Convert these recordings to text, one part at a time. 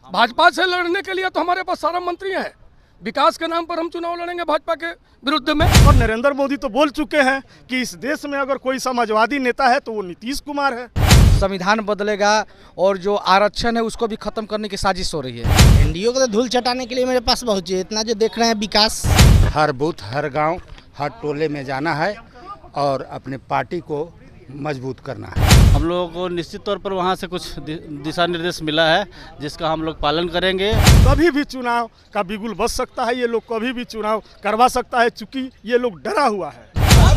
भाजपा से लड़ने के लिए तो हमारे पास सारा मंत्री हैं। विकास के नाम पर हम चुनाव लड़ेंगे भाजपा के विरुद्ध में। और नरेंद्र मोदी तो बोल चुके हैं कि इस देश में अगर कोई समाजवादी नेता है तो वो नीतीश कुमार है। संविधान बदलेगा और जो आरक्षण है उसको भी खत्म करने की साजिश हो रही है। एनडीओ को तो धूल चटाने के लिए मेरे पास बहुत है। इतना जो देख रहे हैं विकास, हर बूथ, हर गांव, हर टोले में जाना है और अपने पार्टी को मजबूत करना है। हम लोगों को निश्चित तौर पर वहाँ से कुछ दिशा निर्देश मिला है जिसका हम लोग पालन करेंगे। कभी भी चुनाव का बिगुल बच सकता है, ये लोग कभी भी चुनाव करवा सकता है, चूंकि ये लोग डरा हुआ है।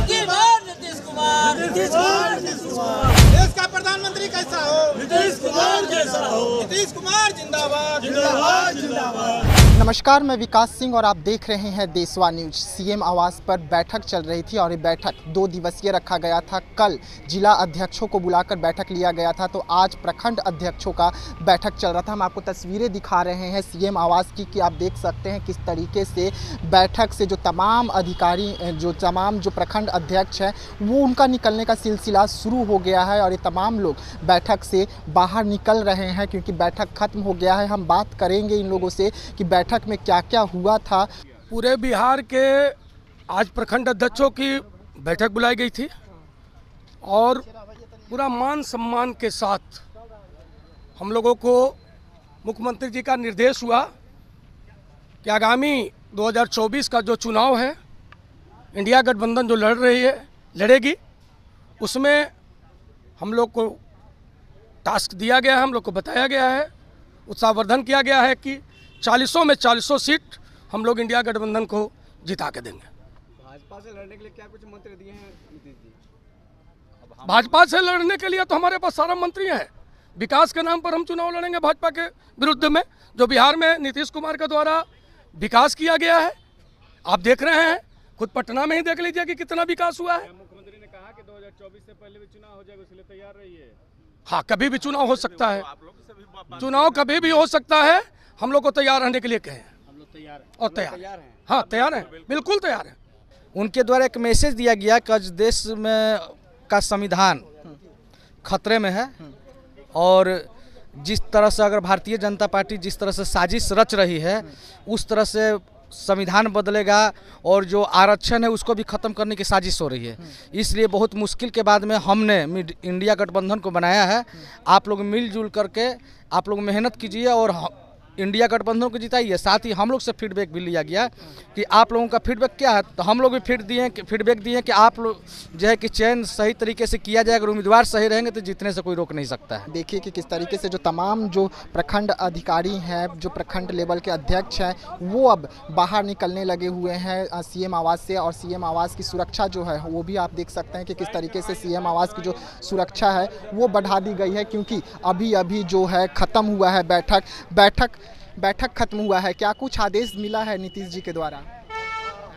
नीतीश कुमार, देश का प्रधानमंत्री कैसा हो? नीतीश कुमार जैसा हो। नीतीश कुमार जिंदाबाद, जिंदाबाद, जिंदाबाद। नमस्कार, मैं विकास सिंह और आप देख रहे हैं देशवा न्यूज। सीएम आवास पर बैठक चल रही थी और ये बैठक 2 दिवसीय रखा गया था। कल जिला अध्यक्षों को बुलाकर बैठक लिया गया था, तो आज प्रखंड अध्यक्षों का बैठक चल रहा था। हम आपको तस्वीरें दिखा रहे हैं सीएम आवास की कि आप देख सकते हैं किस तरीके से बैठक से जो तमाम अधिकारी, जो प्रखंड अध्यक्ष हैं, वो उनका निकलने का सिलसिला शुरू हो गया है और ये तमाम लोग बैठक से बाहर निकल रहे हैं क्योंकि बैठक खत्म हो गया है। हम बात करेंगे इन लोगों से कि बैठक में क्या क्या हुआ था। पूरे बिहार के आज प्रखंड अध्यक्षों की बैठक बुलाई गई थी और पूरा मान सम्मान के साथ हम लोगों को मुख्यमंत्री जी का निर्देश हुआ कि आगामी 2024 का जो चुनाव है, इंडिया गठबंधन जो लड़ेगी, उसमें हम लोग को टास्क दिया गया है, हम लोग को बताया गया है, उत्साहवर्धन किया गया है कि 40 में 40 सीट हम लोग इंडिया गठबंधन को जिता के देंगे। भाजपा से लड़ने के लिए क्या कुछ मंत्री दिए हैं नीतीश जी? भाजपा से लड़ने के लिए तो हमारे पास सारा मंत्री हैं। विकास के नाम पर हम चुनाव लड़ेंगे भाजपा के विरुद्ध में। जो बिहार में नीतीश कुमार के द्वारा विकास किया गया है, आप देख रहे हैं, खुद पटना में ही देख लीजिए कि कितना विकास हुआ है। मुख्यमंत्री ने कहा कि 2024 से पहले भी चुनाव हो जाएगा, इसलिए तैयार रहिए। हाँ, कभी भी चुनाव हो सकता है, चुनाव कभी भी हो सकता है। हम लोग को तैयार रहने के लिए कहें, हम लोग तैयार हैं और तैयार हैं। हाँ, तैयार हैं, बिल्कुल तैयार हैं। उनके द्वारा एक मैसेज दिया गया कि आज देश में का संविधान खतरे में है और जिस तरह से अगर भारतीय जनता पार्टी जिस तरह से साजिश रच रही है, उस तरह से संविधान बदलेगा और जो आरक्षण है उसको भी ख़त्म करने की साजिश हो रही है। इसलिए बहुत मुश्किल के बाद में हमने इंडिया गठबंधन को बनाया है। आप लोग मिलजुल करके आप लोग मेहनत कीजिए और इंडिया गठबंधन को जिताइए। साथ ही हम लोग से फीडबैक भी लिया गया कि आप लोगों का फीडबैक क्या है, तो हम लोग भी फीडबैक दिए कि आप लोग जो है कि चयन सही तरीके से किया जाए। अगर उम्मीदवार सही रहेंगे तो जीतने से कोई रोक नहीं सकता है। देखिए कि किस तरीके से जो तमाम जो प्रखंड अधिकारी हैं, जो प्रखंड लेवल के अध्यक्ष हैं, वो अब बाहर निकलने लगे हुए हैं सीएम आवास से। और सीएम आवास की सुरक्षा जो है वो भी आप देख सकते हैं कि किस तरीके से सीएम आवास की जो सुरक्षा है वो बढ़ा दी गई है, क्योंकि अभी जो है ख़त्म हुआ है बैठक खत्म हुआ है। क्या कुछ आदेश मिला है नीतीश जी के द्वारा?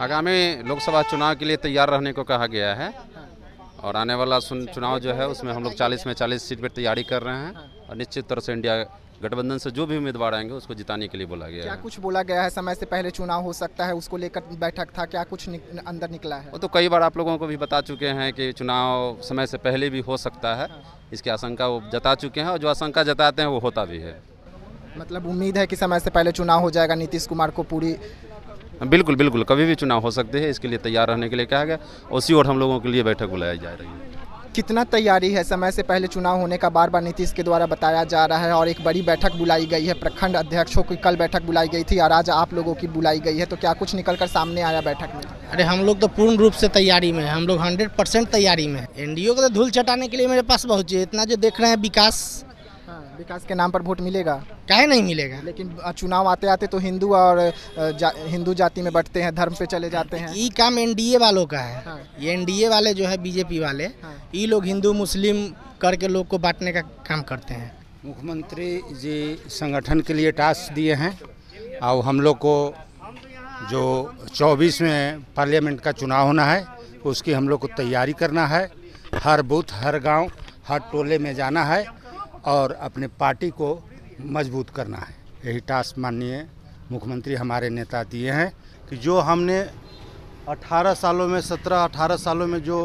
आगामी लोकसभा चुनाव के लिए तैयार रहने को कहा गया है और आने वाला चुनाव जो है उसमें हम लोग 40 में 40 सीट पर तैयारी कर रहे हैं और निश्चित तरह से इंडिया गठबंधन से जो भी उम्मीदवार आएंगे उसको जिताने के लिए बोला गया है। क्या कुछ बोला गया है? समय से पहले चुनाव हो सकता है, उसको लेकर बैठक था, क्या कुछ अंदर निकला है? वो तो कई बार आप लोगों को भी बता चुके हैं कि चुनाव समय से पहले भी हो सकता है, इसकी आशंका वो जता चुके हैं और जो आशंका जताते हैं वो होता भी है। मतलब उम्मीद है कि समय से पहले चुनाव हो जाएगा, नीतीश कुमार को पूरी? बिल्कुल बिल्कुल, कभी भी चुनाव हो सकते हैं, इसके लिए तैयार रहने के लिए कहा गया। उसी और हम लोगों के लिए बैठक बुलाई जा रही है। कितना तैयारी है? समय से पहले चुनाव होने का बार बार नीतीश के द्वारा बताया जा रहा है और एक बड़ी बैठक बुलाई गई है प्रखंड अध्यक्षों की। कल बैठक बुलाई गई थी और आज आप लोगों की बुलाई गई है, तो क्या कुछ निकल कर सामने आया बैठक में? अरे हम लोग तो पूर्ण रूप से तैयारी में हैं। हम लोग 100% तैयारी में हैं। एनडीओ को तो धूल चटाने के लिए मेरे पास बहुत है। इतना जो देख रहे हैं विकास के नाम पर वोट मिलेगा? काहे नहीं मिलेगा? लेकिन चुनाव आते आते तो हिंदू और हिंदू जाति में बढ़ते हैं, धर्म पे चले जाते हैं। ये काम एनडीए वालों का है। हाँ। ये एनडीए वाले जो है बीजेपी वाले, ये लोग हिंदू मुस्लिम करके लोग को बांटने का काम करते हैं। मुख्यमंत्री जी संगठन के लिए टास्क दिए हैं और हम लोग को जो 24 में पार्लियामेंट का चुनाव होना है उसकी हम लोग को तैयारी करना है। हर बूथ, हर गाँव, हर टोले में जाना है और अपने पार्टी को मजबूत करना है। यही टास्क माननीय मुख्यमंत्री हमारे नेता दिए हैं कि जो हमने 18 सालों में 17-18 सालों में जो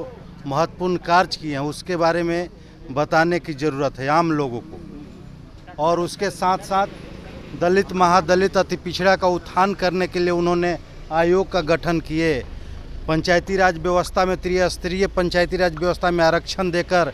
महत्वपूर्ण कार्य किए हैं उसके बारे में बताने की ज़रूरत है आम लोगों को। और उसके साथ साथ दलित महादलित अति पिछड़ा का उत्थान करने के लिए उन्होंने आयोग का गठन किए। पंचायती राज व्यवस्था में त्रिस्तरीय पंचायती राज व्यवस्था में आरक्षण देकर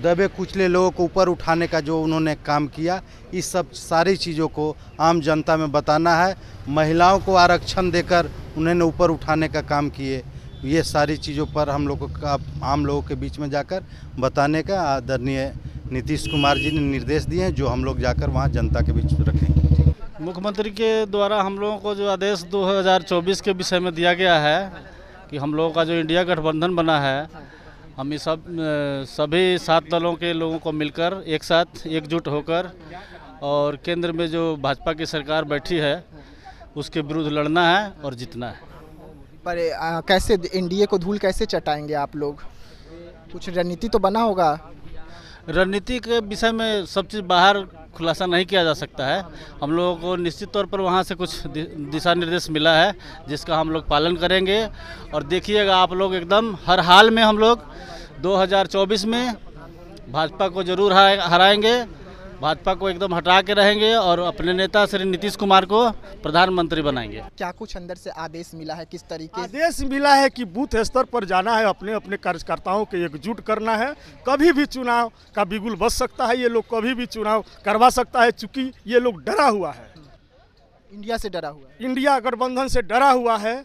दबे कुचले लोगों को ऊपर उठाने का जो उन्होंने काम किया, इस सब सारी चीज़ों को आम जनता में बताना है। महिलाओं को आरक्षण देकर उन्होंने ऊपर उठाने का काम किए। ये सारी चीज़ों पर हम लोगों का आम लोगों के बीच में जाकर बताने का आदरणीय नीतीश कुमार जी ने निर्देश दिए हैं, जो हम लोग जाकर वहाँ जनता के बीच रखेंगे। मुख्यमंत्री के द्वारा हम लोगों को जो आदेश 2024 के विषय में दिया गया है कि हम लोगों का जो इंडिया गठबंधन बना है, हम इस सभी 7 दलों के लोगों को मिलकर एक साथ एकजुट होकर और केंद्र में जो भाजपा की सरकार बैठी है उसके विरुद्ध लड़ना है और जीतना है। पर कैसे एनडीए को धूल कैसे चटाएंगे आप लोग? कुछ रणनीति तो बना होगा। रणनीति के विषय में सब चीज़ बाहर खुलासा नहीं किया जा सकता है। हम लोगों को निश्चित तौर पर वहाँ से कुछ दिशा निर्देश मिला है जिसका हम लोग पालन करेंगे। और देखिएगा आप लोग, एकदम हर हाल में हम लोग 2024 में भाजपा को जरूर हराएंगे, भाजपा को एकदम हटा के रहेंगे और अपने नेता श्री नीतीश कुमार को प्रधानमंत्री बनाएंगे। क्या कुछ अंदर से आदेश मिला है? किस तरीके से आदेश मिला है कि बूथ स्तर पर जाना है, अपने अपने कार्यकर्ताओं को एकजुट करना है। कभी भी चुनाव का बिगुल बच सकता है, ये लोग कभी भी चुनाव करवा सकता है, चूंकि ये लोग डरा हुआ है, इंडिया से डरा हुआ है, इंडिया गठबंधन से डरा हुआ है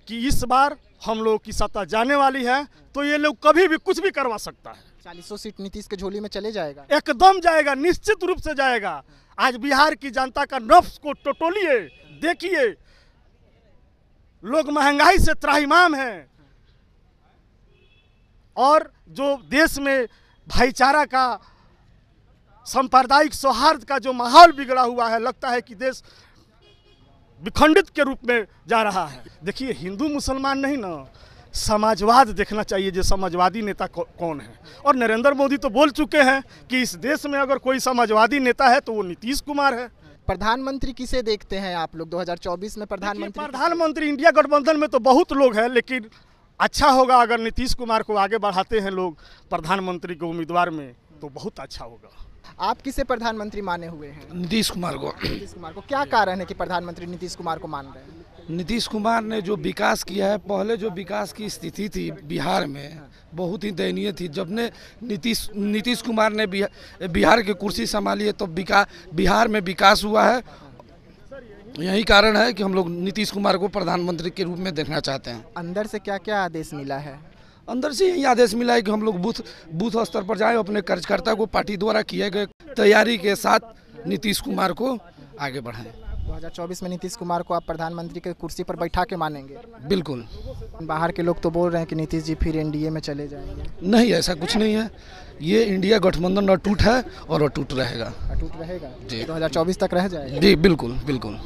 कि इस बार हम लोग की सत्ता जाने वाली है, तो ये लोग कभी भी कुछ भी करवा सकता है। 40 सीट नीतीश के झोली में चले जाएगा, एकदम जाएगा, निश्चित रूप से जाएगा। आज बिहार की जनता का नफ्स को टटोलिए, देखिए लोग महंगाई से त्राहिमाम हैं और जो देश में भाईचारा का, सांप्रदायिक सौहार्द का जो माहौल बिगड़ा हुआ है, लगता है कि देश विखंडित के रूप में जा रहा है। देखिए, हिंदू मुसलमान नहीं ना, समाजवाद देखना चाहिए, जो समाजवादी नेता कौन है। और नरेंद्र मोदी तो बोल चुके हैं कि इस देश में अगर कोई समाजवादी नेता है तो वो नीतीश कुमार है। प्रधानमंत्री किसे देखते हैं आप लोग 2024 में? प्रधानमंत्री इंडिया गठबंधन में तो बहुत लोग हैं, लेकिन अच्छा होगा अगर नीतीश कुमार को आगे बढ़ाते हैं लोग प्रधानमंत्री के उम्मीदवार में, तो बहुत अच्छा होगा। आप किसे प्रधानमंत्री माने हुए हैं? नीतीश कुमार को। नीतीश कुमार को। क्या कारण है कि प्रधानमंत्री नीतीश कुमार को मान रहे हैं? नीतीश कुमार ने जो विकास किया है, पहले जो विकास की स्थिति थी बिहार में बहुत ही दयनीय थी। जब ने नीतीश कुमार ने बिहार की कुर्सी संभाली है तो बिहार में विकास हुआ है। यही कारण है कि हम लोग नीतीश कुमार को प्रधानमंत्री के रूप में देखना चाहते हैं। अंदर से क्या क्या आदेश मिला है? अंदर से यही आदेश मिला है कि हम लोग बूथ स्तर पर जाएं, अपने कार्यकर्ता को पार्टी द्वारा किए गए तैयारी के साथ नीतीश कुमार को आगे बढ़ाएं। 2024 में नीतीश कुमार को आप प्रधानमंत्री के कुर्सी पर बैठा के मानेंगे? बिल्कुल। बाहर के लोग तो बोल रहे हैं कि नीतीश जी फिर एनडीए में चले जाएंगे। नहीं, ऐसा कुछ नहीं है। ये इंडिया गठबंधन अटूट है और अटूट रहेगा। अटूट रहेगा जी। 2024 तक रह जाएगा? जी बिल्कुल बिल्कुल।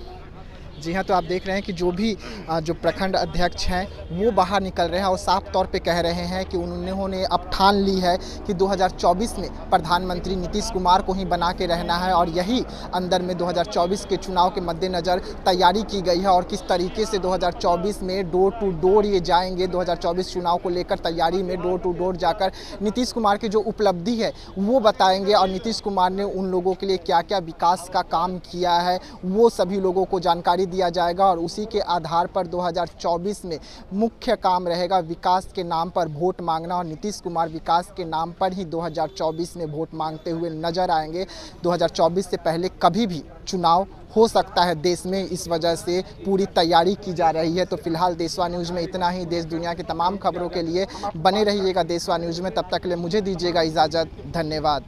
जी हाँ, तो आप देख रहे हैं कि जो भी जो प्रखंड अध्यक्ष हैं वो बाहर निकल रहे हैं और साफ तौर पे कह रहे हैं कि उन्होंने अब ठान ली है कि 2024 में प्रधानमंत्री नीतीश कुमार को ही बना के रहना है। और यही अंदर में 2024 के चुनाव के मद्देनज़र तैयारी की गई है और किस तरीके से 2024 में डोर टू डोर ये जाएंगे। 2024 चुनाव को लेकर तैयारी में डोर टू डोर जाकर नीतीश कुमार की जो उपलब्धि है वो बताएंगे और नीतीश कुमार ने उन लोगों के लिए क्या क्या विकास का काम किया है वो सभी लोगों को जानकारी दिया जाएगा। और उसी के आधार पर 2024 में मुख्य काम रहेगा विकास के नाम पर वोट मांगना। और नीतीश कुमार विकास के नाम पर ही 2024 में वोट मांगते हुए नजर आएंगे। 2024 से पहले कभी भी चुनाव हो सकता है देश में, इस वजह से पूरी तैयारी की जा रही है। तो फिलहाल देशवा न्यूज़ में इतना ही। देश दुनिया की तमाम खबरों के लिए बने रहिएगा देशवा न्यूज़ में। तब तक के लिए मुझे दीजिएगा इजाज़त। धन्यवाद।